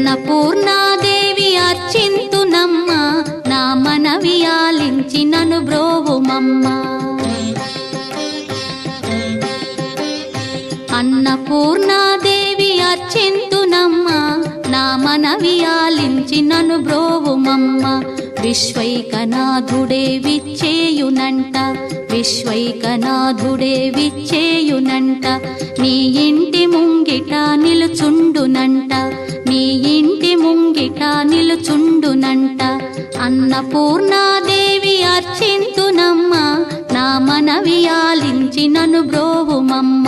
అన్నపూర్ణాదేవి అర్చింతునమ్మ నా మనవి ఆలించి నను బ్రోవుమమ్మ అన్నపూర్ణాదేవి అర్చింతునమ్మ నా మనవి ఆలించి నను బ్రోవుమమ్మ విశ్వైకనాథుడే విచ్చేయునంట విశ్వైకనాథుడే విచ్చేయునంట నీ ఇంటి ముంగిట నిలుచుండునంట నీ ఇంటి ముంగిట నిలుచుండునంట అన్నపూర్ణాదేవి అర్చింతునమ్మ నా మనవి ఆలించి నను బ్రోవుమమ్మ